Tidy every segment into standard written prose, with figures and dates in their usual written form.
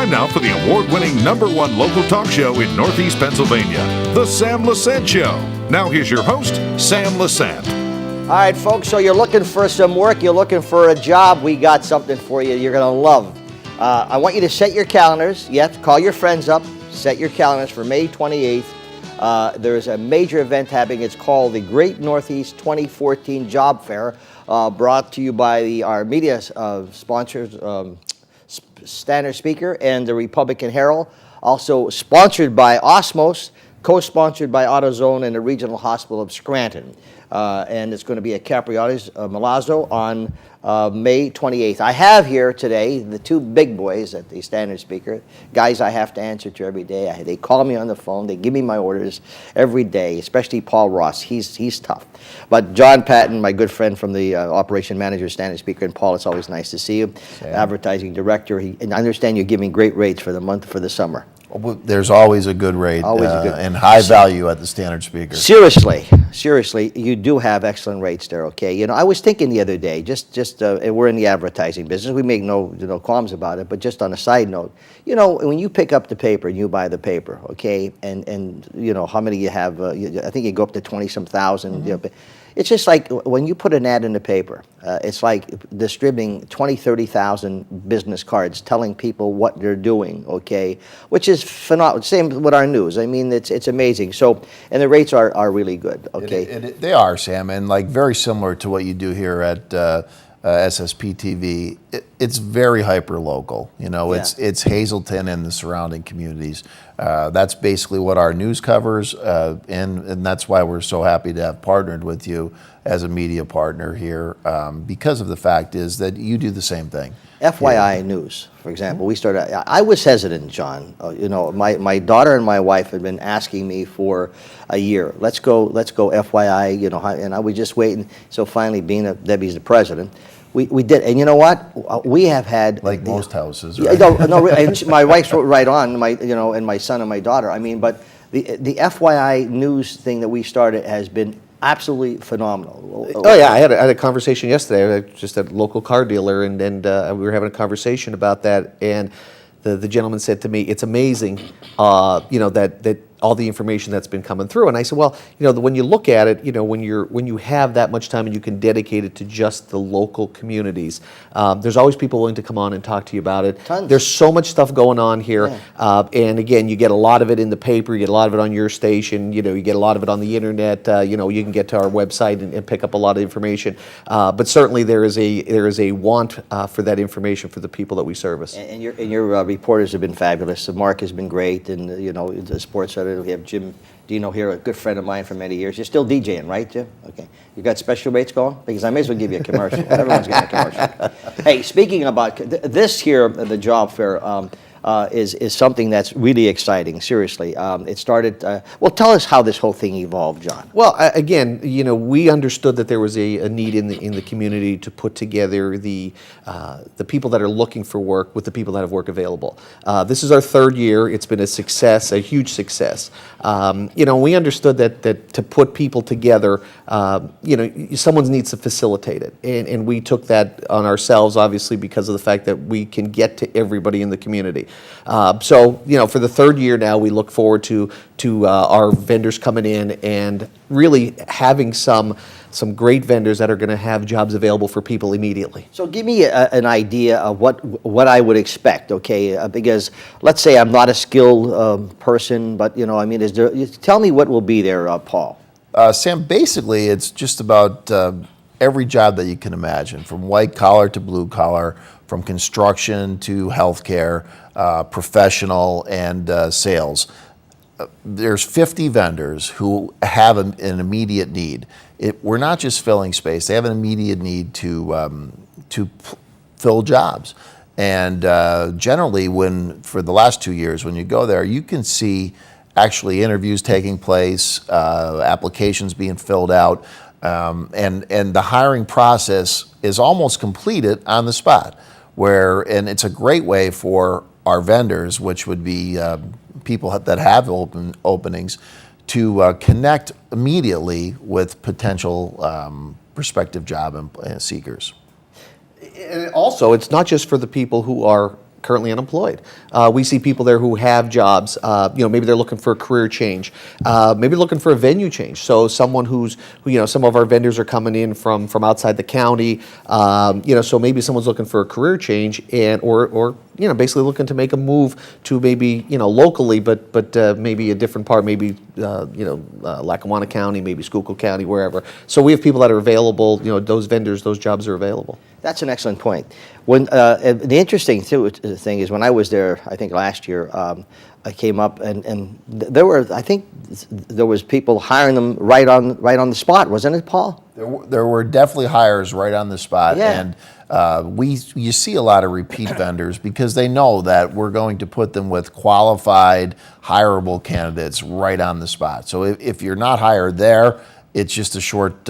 Time now for the award-winning #1 local talk show in Northeast Pennsylvania, The Sam Lesante Show. Now here's your host, Sam Lesante. All right, folks, so you're looking for some work, you're looking for a job, we got something for you you're going to love. I want you to set your calendars. You have to call your friends up, set your calendars for May 28th. There's a major event happening. It's called the Great Northeast 2014 Job Fair, brought to you by our media sponsors, Standard Speaker and the Republican Herald. Also sponsored by Osmos, co-sponsored by AutoZone and the Regional Hospital of Scranton. And it's going to be at Capriati's Milazzo on May 28th. I have here today the two big boys at the Standard Speaker, guys I have to answer to every day. They call me on the phone. They give me my orders every day, especially Paul Ross. He's tough. But John Patton, my good friend from the Operation Manager, Standard Speaker, and Paul, it's always nice to see you. Same. Advertising Director. And I understand you're giving great rates for the summer. Well, there's always a good rate and high value at the Standard Speaker. Seriously, you do have excellent rates there, okay? You know, I was thinking the other day, we're in the advertising business. We make no qualms about it, but just on a side note, you know, when you pick up the paper and you buy the paper, okay, and you know, how many you have, I think you go up to 20-some thousand, mm-hmm. You know, it's just like when you put an ad in the paper, it's like distributing 20, 30,000 business cards telling people what they're doing, okay, which is phenomenal. Same with our news. I mean, it's amazing. So, and the rates are really good, okay? They are, Sam, and like very similar to what you do here at SSP TV. It's very hyper-local. You know, Yeah. it's Hazleton and the surrounding communities. That's basically what our news covers, and that's why we're so happy to have partnered with you as a media partner here, because of the fact is that you do the same thing. FYI News, for example, we started. I was hesitant, John. You know, my daughter and my wife had been asking me for a year. Let's go FYI. You know, and I was just waiting. So finally, Debbie's the president, we did. And you know what? We have had like most houses. Right? No. My wife's right on. And my son and my daughter. I mean, but the FYI News thing that we started has been absolutely phenomenal. Oh yeah, I had a conversation yesterday, just at a local car dealer, and we were having a conversation about that, and the gentleman said to me, "It's amazing, you know, that all the information that's been coming through." And I said, well, you know, when you look at it, you know, when you have that much time and you can dedicate it to just the local communities, there's always people willing to come on and talk to you about it. Tons. There's so much stuff going on here, Yeah. and again, you get a lot of it in the paper, you get a lot of it on your station, you know, you get a lot of it on the internet. You know, you can get to our website and pick up a lot of information. But certainly there is a want for that information for the people that we service. And your reporters have been fabulous. Mark has been great, and you know, the sports editor. We have Jim Dino here, a good friend of mine for many years. You're still DJing, right, Jim? Okay. You got special rates going? Because I may as well give you a commercial. Everyone's getting a commercial. Hey, speaking about this here, the job fair is something that's really exciting. Seriously, it started. Well, tell us how this whole thing evolved, John. Well, again, you know, we understood that there was a need in the community to put together the people that are looking for work with the people that have work available. This is our third year. It's been a success, a huge success. You know, we understood that to put people together, you know, someone needs to facilitate it, and we took that on ourselves, obviously, because of the fact that we can get to everybody in the community. So, you know, for the third year now, we look forward to our vendors coming in and really having some great vendors that are going to have jobs available for people immediately. So give me an idea of what I would expect, okay? Because let's say I'm not a skilled person, but you know, I mean, tell me what will be there, Paul. Sam, basically, it's just about every job that you can imagine, from white collar to blue collar, from construction to healthcare, professional and sales. There's 50 vendors who have an immediate need. We're not just filling space; they have an immediate need to fill jobs. And generally, for the last 2 years, when you go there, you can see actually interviews taking place, applications being filled out, and the hiring process is almost completed on the spot. And it's a great way for our vendors, which would be people that have openings, to connect immediately with potential prospective job seekers. And also, it's not just for the people who are currently unemployed. We see people there who have jobs. Maybe they're looking for a career change. Maybe looking for a venue change. So someone some of our vendors are coming in from outside the county. So maybe someone's looking for a career change or basically looking to make a move to maybe locally, but maybe a different part, maybe Lackawanna County, maybe Schuylkill County, wherever. So we have people that are available. Those vendors, those jobs are available. That's an excellent point. When the interesting thing is when I was there, I think last year, I came up and there was people hiring them right on the spot, wasn't it, Paul? There were definitely hires right on the spot, Yeah. and you see a lot of repeat vendors because they know that we're going to put them with qualified, hireable candidates right on the spot. So if you're not hired there, it's just a short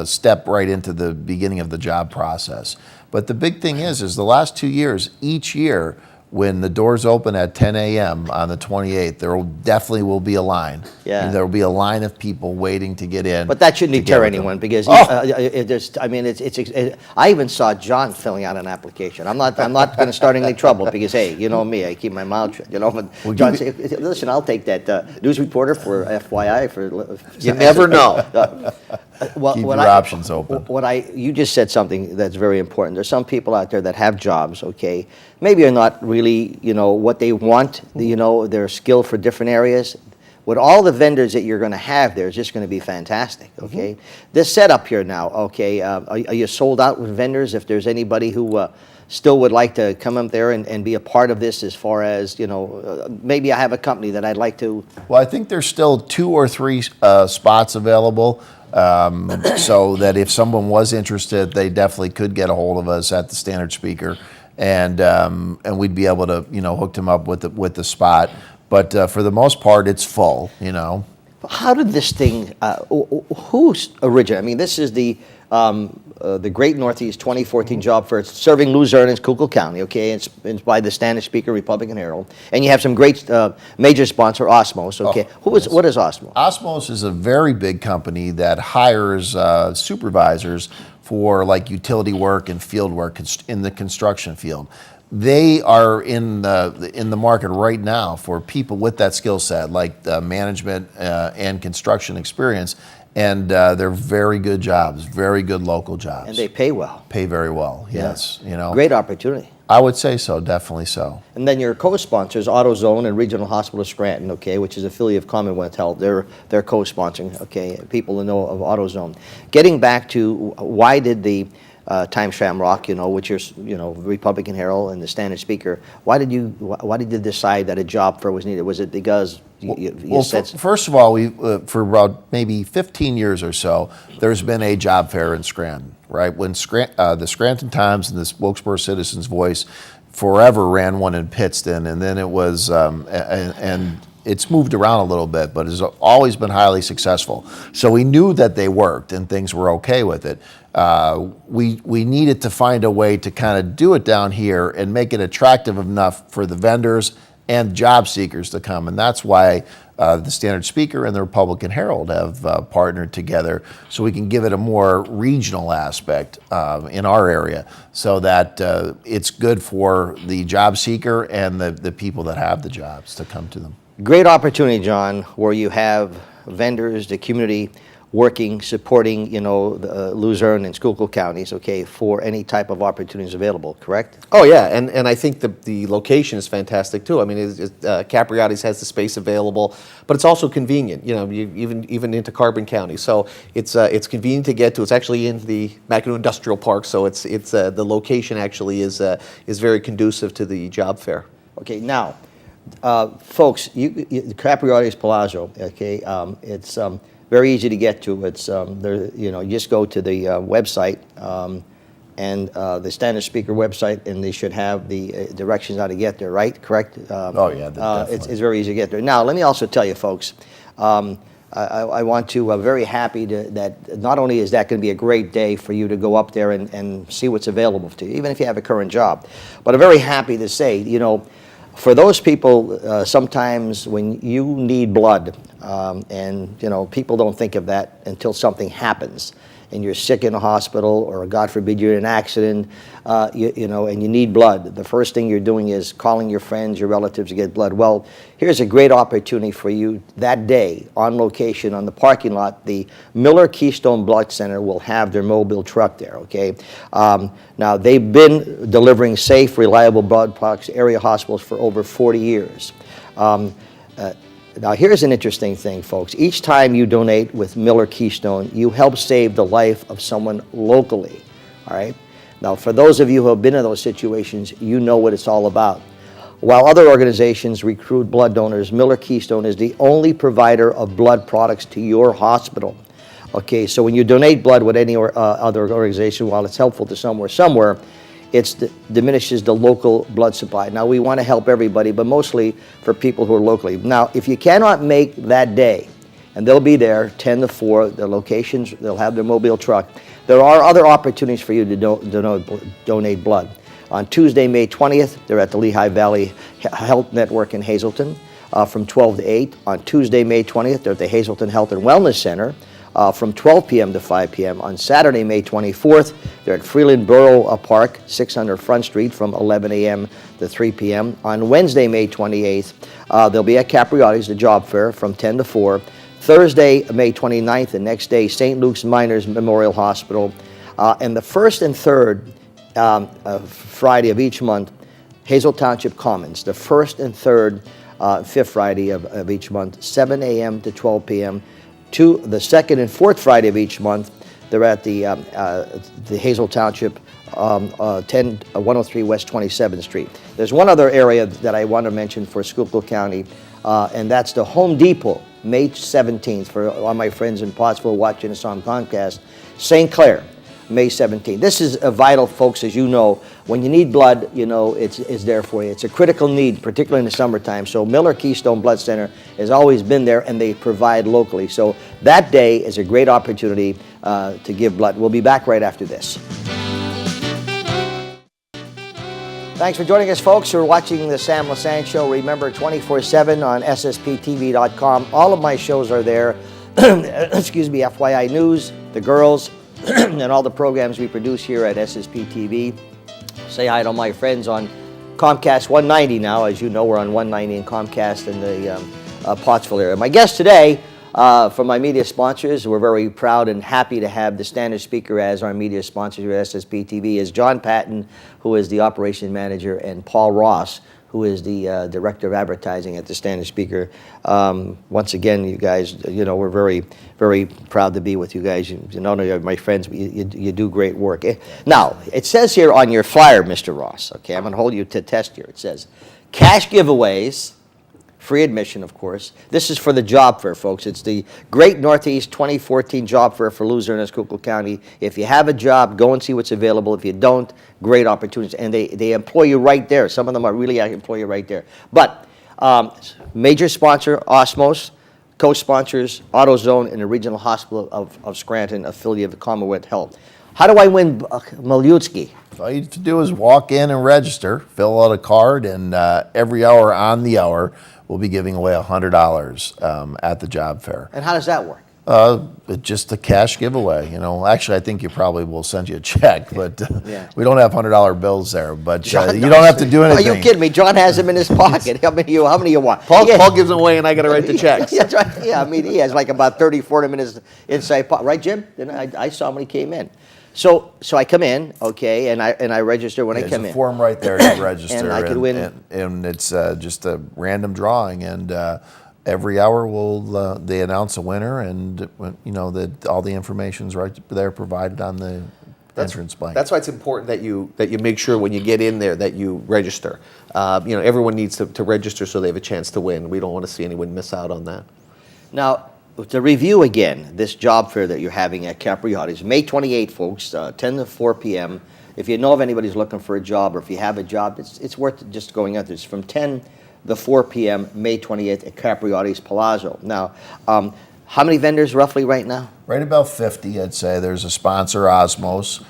step right into the beginning of the job process. But the big thing is the last 2 years, each year, when the doors open at 10 a.m. on the 28th, there definitely will be a line. Yeah. There will be a line of people waiting to get in. But that shouldn't deter anyone because I even saw John filling out an application. I'm not going to start any trouble because hey, you know me, I keep my mouth shut. But John said, listen, I'll take that news reporter for FYI for. You never know. Keep your options open. You just said something that's very important. There's some people out there that have jobs, okay, maybe are not really, what they want, they're skilled for different areas. With all the vendors that you're going to have there, it's just going to be fantastic, okay? Mm-hmm. This setup here now, okay, are you sold out with vendors? If there's anybody who still would like to come up there and be a part of this as far as, maybe I have a company that I'd like to. Well, I think there's still 2 or 3 spots available. So that if someone was interested, they definitely could get a hold of us at the Standard Speaker, and we'd be able to hook them up with the spot. But for the most part, it's full. How did this thing? Who's originated? I mean, this is the Great Northeast 2014 Job Fair. It's serving Luzerne and Schuylkill County. Okay, it's by the Standard Speaker, Republican Herald, and you have some great major sponsor, Osmos. Okay, what is Osmos? Osmos is a very big company that hires supervisors for like utility work and field work in the construction field. They are in the market right now for people with that skill set, like management and construction experience. And they're very good jobs, very good local jobs. And they pay well. Pay very well, yes. Great opportunity. I would say so, definitely so. And then your co-sponsors, AutoZone and Regional Hospital of Scranton, okay, which is an affiliate of Commonwealth Health. They're co-sponsoring, okay, people who know of AutoZone. Getting back to why did the Times Shamrock, which is, Republican Herald and the Standard Speaker, why did you decide that a job fair was needed? Was it because you said... First of all, for about maybe 15 years or so, there's been a job fair in Scranton, right? When the Scranton Times and the Wilkesboro Citizen's Voice forever ran one in Pittston, and then it was, and it's moved around a little bit, but it's always been highly successful. So we knew that they worked and things were okay with it. We needed to find a way to kind of do it down here and make it attractive enough for the vendors and job seekers to come. And that's why the Standard Speaker and the Republican Herald have partnered together so we can give it a more regional aspect in our area so that it's good for the job seeker and the people that have the jobs to come to them. Great opportunity, John, where you have vendors, the community working, supporting, the Luzerne and Schuylkill counties, okay, for any type of opportunities available, correct? Oh, yeah, and I think the location is fantastic, too. I mean, Capriati's has the space available, but it's also convenient, even into Carbon County. So it's convenient to get to. It's actually in the McAdoo Industrial Park, so it's the location actually is very conducive to the job fair. Okay, now, folks, Capriati's Palazzo, okay, it's very easy to get to. It's there, you just go to the website and the Standard Speaker website, and they should have the directions how to get there. Right? Correct? Oh yeah, definitely. It's very easy to get there. Now, let me also tell you, folks. I want to very happy that not only is that going to be a great day for you to go up there and see what's available to you, even if you have a current job, but I'm very happy to say, for those people, sometimes when you need blood, and people don't think of that until something happens, and you're sick in a hospital, or God forbid you're in an accident, and you need blood, the first thing you're doing is calling your friends, your relatives to get blood. Well, here's a great opportunity for you that day on location on the parking lot. The Miller Keystone Blood Center will have their mobile truck there, okay? Now, they've been delivering safe, reliable blood products to area hospitals for over 40 years. Now, here's an interesting thing, folks. Each time you donate with Miller Keystone, you help save the life of someone locally, all right? Now, for those of you who have been in those situations, you know what it's all about. While other organizations recruit blood donors, Miller Keystone is the only provider of blood products to your hospital. Okay, so when you donate blood with any other organization, while it's helpful to somewhere, it diminishes the local blood supply. Now, we want to help everybody, but mostly for people who are locally. Now, if you cannot make that day, and they'll be there 10 to 4, the locations, they'll have their mobile truck, there are other opportunities for you to donate blood. On Tuesday, May 20th, they're at the Lehigh Valley Health Network in Hazleton from 12 to 8. On Tuesday, May 20th, they're at the Hazleton Health and Wellness Center from 12 p.m. to 5 p.m. On Saturday, May 24th, they're at Freeland Borough Park, 600 Front Street from 11 a.m. to 3 p.m. On Wednesday, May 28th, they'll be at Capriotti's, the job fair, from 10 to 4. Thursday, May 29th, the next day, St. Luke's Miners Memorial Hospital. And the first and third Friday of each month, Hazel Township Commons, the first and third fifth Friday of each month, 7 a.m. to 12 p.m. To the second and fourth Friday of each month, they're at the Hazel Township 103 West 27th Street. There's one other area that I want to mention for Schuylkill County, and that's the Home Depot, May 17th, for all my friends in Pottsville watching us on Comcast. St. Clair, May 17th. This is vital, folks, as you know. When you need blood, it's there for you. It's a critical need, particularly in the summertime. So Miller Keystone Blood Center has always been there, and they provide locally. So that day is a great opportunity to give blood. We'll be back right after this. Thanks for joining us, folks, who are watching the Sam Lesante Show. Remember, 24/7 on ssptv.com. All of my shows are there. Excuse me, FYI News, The Girls, and all the programs we produce here at SSP TV. Say hi to all my friends on Comcast 190 now. As you know, we're on 190 in Comcast in the Pottsville area. My guest today, from my media sponsors, we're very proud and happy to have the Standard Speaker as our media sponsor here at SSP TV, is John Patton, who is the Operations Manager, and Paul Ross, who is the Director of Advertising at the Standard Speaker. Once again, you guys, we're very, very proud to be with you guys. You not only are my friends, but you do great work. Now, it says here on your flyer, Mr. Ross, okay, I'm going to hold you to test here. It says, cash giveaways, free admission, of course. This is for the job fair, folks. It's the Great Northeast 2014 Job Fair for Luzerne and Schuylkill County. If you have a job, go and see what's available. If you don't, great opportunities. And they employ you right there. Some of them are really employ you right there. But major sponsor, Osmos, co-sponsors, AutoZone, and the Regional Hospital of Scranton, affiliate of Commonwealth Health. How do I win Malutsky? All you have to do is walk in and register, fill out a card, and every hour on the hour, we'll be giving away $100 at the job fair. And how does that work? Just a cash giveaway. Actually, I think you probably will send you a check, but Yeah. we don't have $100 bills there. But John you don't have to do anything. Are you kidding me? John has them in his pocket. How many you want? Paul gives them away, and I got to write the checks. That's right. Yeah, I mean, he has like about 30, 40 minutes inside pocket. Right, Jim? Then I saw him when he came in. So I come in, okay, and I register when I come in. There's a form right there to register. And I could win. And it's just a random drawing, and every hour they announce a winner, and that all the information's right there provided on the entrance blank. That's why it's important that you make sure when you get in there that you register. Everyone needs to register so they have a chance to win. We don't want to see anyone miss out on that. Now, to review again, this job fair that you're having at Capriotti's, May 28th, folks, 10 to 4 p.m. If you know of anybody's looking for a job, or if you have a job, it's worth just going out there. It's from 10 to 4 p.m., May 28th at Capriotti's Palazzo. Now, how many vendors roughly right now? Right about 50, I'd say. There's a sponsor, Osmos,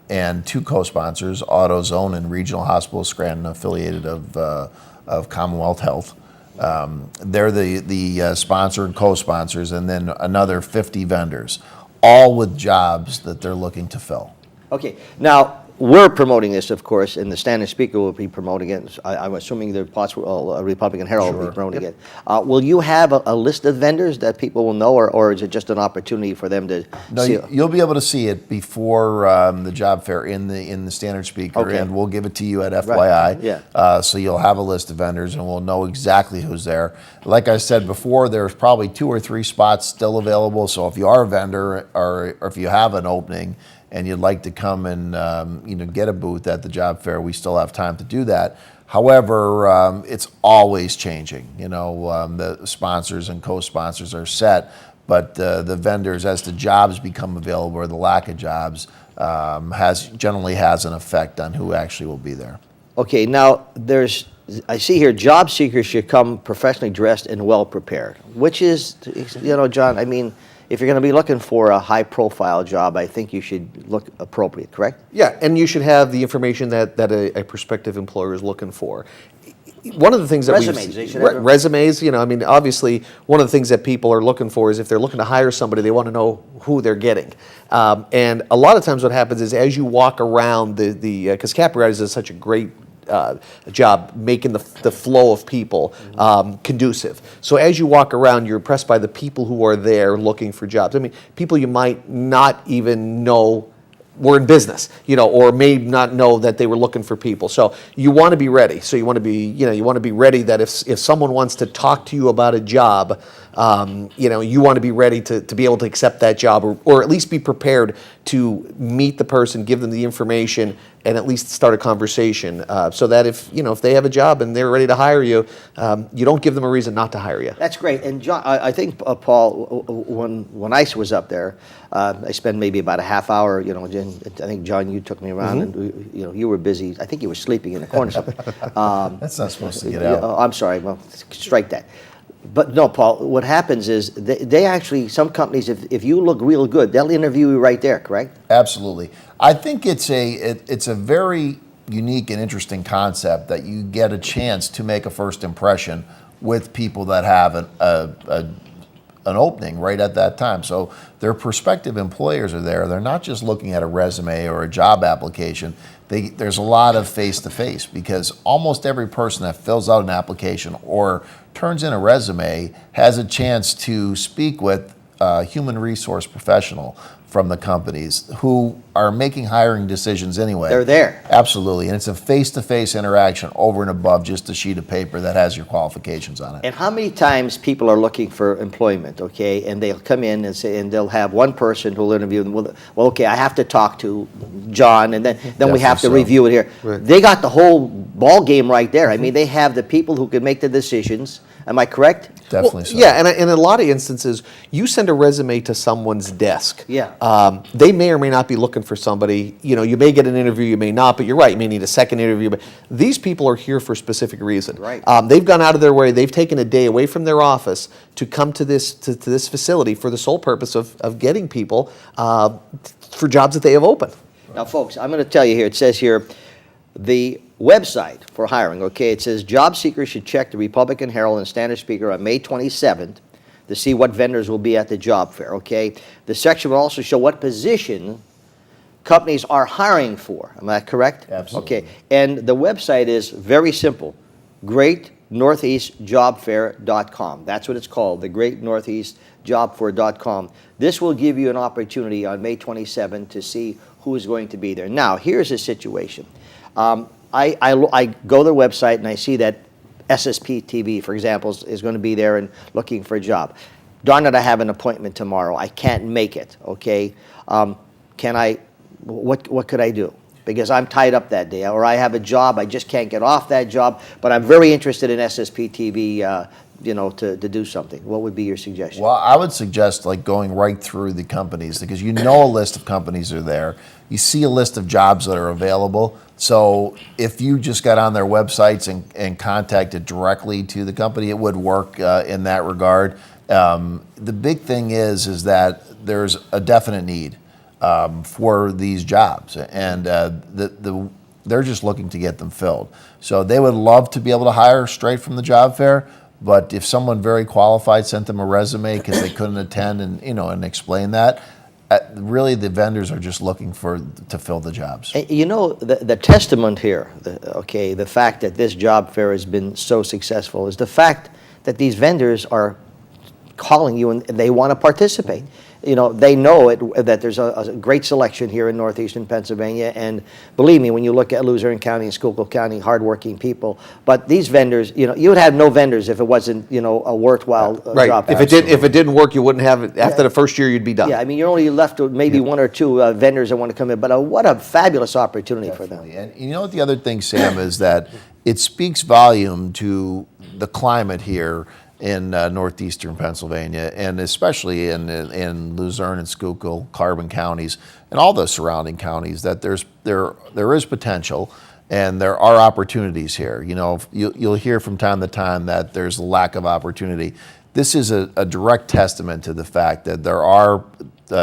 and two co-sponsors, AutoZone and Regional Hospital Scranton, affiliated of Commonwealth Health. They're the sponsor and co-sponsors, and then another 50 vendors, all with jobs that they're looking to fill. Okay, now, we're promoting this, of course, and the standing speaker will be promoting it. I'm assuming the Republican Herald will be promoting it. Will you have a list of vendors that people will know, or is it just an opportunity for them to No, see? you'll be able to see it before the job fair in the standard speaker, Okay. and we'll give it to you at FYI. Right, yeah. So you'll have a list of vendors, and we'll know exactly who's there. Like I said before, there's probably 2 or 3 spots still available. So if you are a vendor, or if you have an opening, and you'd like to come and get a booth at the job fair, we still have time to do that. However, it's always changing. The sponsors and co-sponsors are set, but the vendors, as the jobs become available or the lack of jobs, generally has an effect on who actually will be there. Okay, now I see here, job seekers should come professionally dressed and well prepared, which is, John, I mean, if you're going to be looking for a high-profile job, I think you should look appropriate, correct? Yeah, and you should have the information that a prospective employer is looking for. One of the things that Resumes, they should have resumes, obviously one of the things that people are looking for is if they're looking to hire somebody, they want to know who they're getting. And a lot of times what happens is as you walk around because Capriati's is such a great job making the flow of people conducive. So as you walk around, you're impressed by the people who are there looking for jobs. I mean, people you might not even know were in business, or may not know that they were looking for people. So you want to be ready. So you want to be ready that if someone wants to talk to you about a job, you want to be ready to be able to accept that job, or at least be prepared to meet the person, give them the information, and at least start a conversation, so that if they have a job and they're ready to hire you, you don't give them a reason not to hire you. That's great. And John, I think, Paul, when I was up there, I spent maybe about a half hour. I think, John, you took me around, and you were busy. I think you were sleeping in the corner. That's not supposed to get out. I'm sorry. Well, strike that. But no, Paul, what happens is they actually, some companies, if you look real good, they'll interview you right there, correct? Absolutely. I think it's a very unique and interesting concept that you get a chance to make a first impression with people that have an opening right at that time. So their prospective employers are there. They're not just looking at a resume or a job application. There's a lot of face-to-face, because almost every person that fills out an application or turns in a resume has a chance to speak with a human resource professional from the companies who are making hiring decisions anyway. They're there. Absolutely. And it's a face-to-face interaction over and above just a sheet of paper that has your qualifications on it. And how many times people are looking for employment, okay, and they'll come in and say, and they'll have one person who'll interview them. Well, okay, I have to talk to John, and then we have to review it here. Right. They got the whole ball game right there. I mean, they have the people who can make the decisions. Am I correct? Definitely so. Yeah, and in a lot of instances, you send a resume to someone's desk. Yeah. They may or may not be looking for somebody. You may get an interview, you may not, but you're right, you may need a second interview. But these people are here for a specific reason. Right. They've gone out of their way, they've taken a day away from their office to come to this facility for the sole purpose of getting people for jobs that they have open. Now, folks, I'm going to tell you here, it says here, the website for hiring, okay, it says job seekers should check the Republican Herald and Standard Speaker on May 27th to see what vendors will be at the job fair, okay? The section will also show what position companies are hiring for. Am I correct? Absolutely. Okay, and the website is very simple, greatnortheastjobfair.com. That's what it's called, the greatnortheastjobfair.com. This will give you an opportunity on May 27th to see who is going to be there. Now, here's the situation. I go to their website and I see that SSP TV, for example, is going to be there and looking for a job. Darn it, I have an appointment tomorrow. I can't make it, okay? What could I do? Because I'm tied up that day, or I have a job, I just can't get off that job, but I'm very interested in SSP TV, to do something. What would be your suggestion? Well, I would suggest going right through the companies, because a list of companies are there. You see a list of jobs that are available. So if you just got on their websites and contacted directly to the company, it would work in that regard. The big thing is that there's a definite need for these jobs, and they're just looking to get them filled. So they would love to be able to hire straight from the job fair. But if someone very qualified sent them a resume because they couldn't attend and explain that, really the vendors are just looking to fill the jobs. You know, the testament here, the fact that this job fair has been so successful is the fact that these vendors are calling you and they want to participate. You know, they know that there's a great selection here in northeastern Pennsylvania, and believe me, when you look at Luzerne County and Schuylkill County, hardworking people. But these vendors, you know, you would have no vendors if it wasn't, you know, a worthwhile right. job. If it didn't work, you wouldn't have it. After the first year, you'd be done. Yeah, I mean, you're only left with maybe one or two vendors that want to come in, but what a fabulous opportunity for them. And you know what the other thing, Sam, is that it speaks volume to the climate here in northeastern Pennsylvania, and especially in Luzerne and Schuylkill, Carbon counties, and all the surrounding counties, that there is potential and there are opportunities here. You know, you'll hear from time to time that there's a lack of opportunity. This is a direct testament to the fact that there are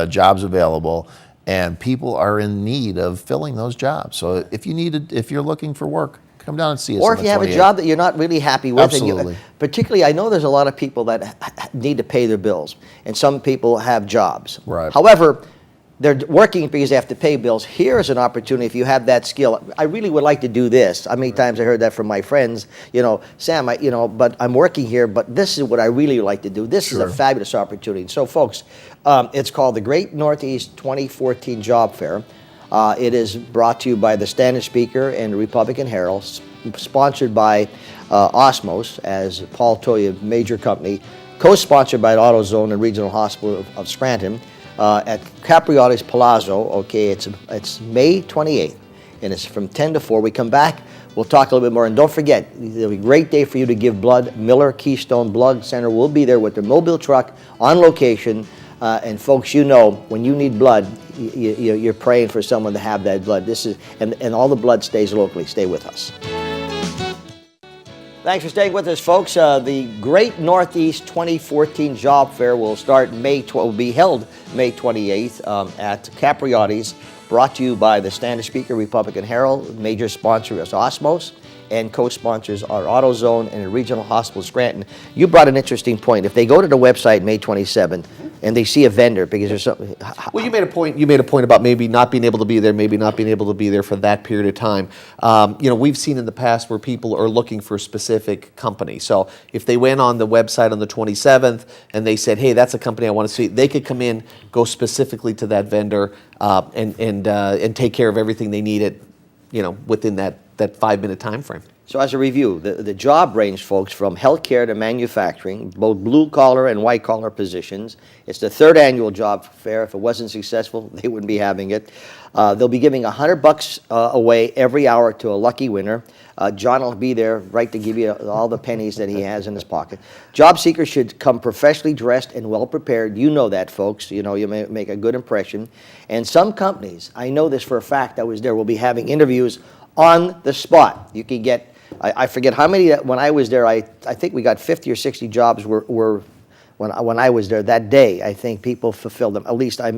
jobs available and people are in need of filling those jobs. So if you're looking for work, come down and see us. Or if you have a job that you're not really happy with. Absolutely. Particularly, I know there's a lot of people that need to pay their bills, and some people have jobs. Right. However, they're working because they have to pay bills. Here's an opportunity if you have that skill. I really would like to do this. How many times I heard that from my friends, you know, Sam, but I'm working here, but this is what I really like to do. This is a fabulous opportunity. So, folks, it's called the Great Northeast 2014 Job Fair. It is brought to you by the Standard Speaker and the Republican Herald, sponsored by Osmos, as Paul told you, major company, co-sponsored by AutoZone and Regional Hospital of Scranton, at Capriotti's Palazzo. Okay, it's May 28th, and it's from 10 to 4. We come back, we'll talk a little bit more, and don't forget, it'll be a great day for you to give blood. Miller Keystone Blood Center will be there with their mobile truck on location. And folks, you know, when you need blood, you're praying for someone to have that blood. And all the blood stays locally. Stay with us. Thanks for staying with us, folks. The Great Northeast 2014 Job Fair will be held May 28th at Capriotti's, brought to you by the Standard Speaker, Republican Herald. Major sponsor is Osmos, and co-sponsors are AutoZone and the Regional Hospital Scranton. You brought an interesting point. If they go to the website May 27th and they see a vendor, because there's something. Well, you made a point about maybe not being able to be there, maybe not being able to be there for that period of time. You know, we've seen in the past where people are looking for a specific company. So if they went on the website on the 27th and they said, hey, that's a company I want to see, they could come in, go specifically to that vendor, and take care of everything they needed, you know, within that 5-minute time frame. So as a review, the job range, folks, from healthcare to manufacturing, both blue-collar and white-collar positions. It's the third annual job fair. If it wasn't successful, they wouldn't be having it. They'll be giving $100 away every hour to a lucky winner. John will be there, right, to give you all the pennies that he has in his pocket. Job seekers should come professionally dressed and well prepared. You know that, folks. You know, you may make a good impression. And some companies, I know this for a fact, I was there, will be having interviews on the spot. You can get, I forget how many, when I was there, I think we got 50 or 60 jobs were when I was there that day. I think people fulfilled them. At least I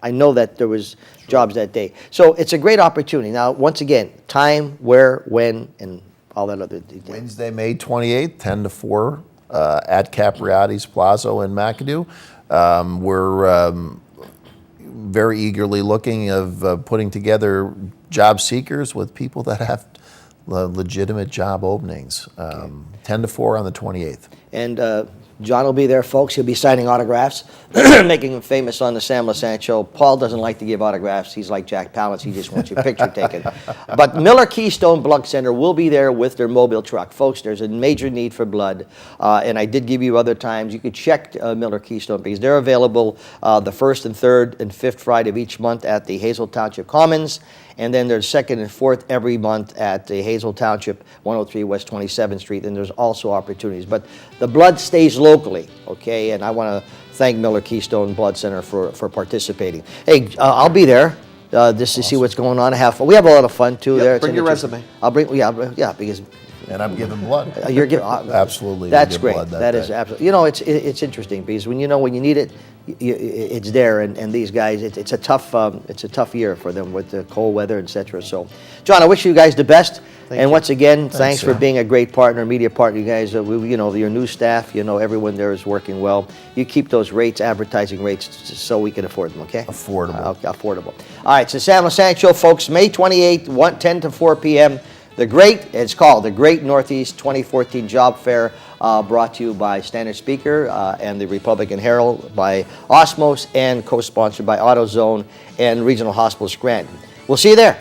know that there was jobs that day. So it's a great opportunity. Now, once again, time, where, when, and all that other details. Wednesday, May 28th, 10 to 4 at Capriotti's Plaza in McAdoo. We're very eagerly looking of putting together job seekers with people that have legitimate job openings. 10 to 4 on the 28th. And John will be there, folks. He'll be signing autographs, making him famous on the Sam Lesante Show. Paul doesn't like to give autographs. He's like Jack Palance. He just wants your picture taken. But Miller Keystone Blood Center will be there with their mobile truck. Folks, there's a major need for blood. And I did give you other times. You could check Miller Keystone because they're available the first and third and fifth Friday of each month at the Hazel Township Commons. And then there's second and fourth every month at the Hazel Township, 103 West 27th Street. And there's also opportunities. But the blood stays locally, okay? And I want to thank Miller Keystone Blood Center for participating. Hey, I'll be there just to see what's going on. We have a lot of fun, too, there. Bring your resume. I'll bring, yeah, because And I'm giving blood. You're giving Absolutely. That's give great. blood That is day. absolutely. It's interesting because when you need it, it's there. And these guys, it's a tough year for them with the cold weather, etc. So, John, I wish you guys the best. And once again, thanks for sir. being a great partner, media partner. You guys, your new staff, everyone there is working well. You keep those rates, advertising rates, so we can afford them. Okay. Affordable. Affordable. All right. It's the Sam Lesante Show, folks. May 28th, 10 to 4 p.m. It's called the Great Northeast 2014 Job Fair, brought to you by Standard Speaker and the Republican Herald, by Osmos, and co-sponsored by AutoZone and Regional Hospital Scranton. We'll see you there.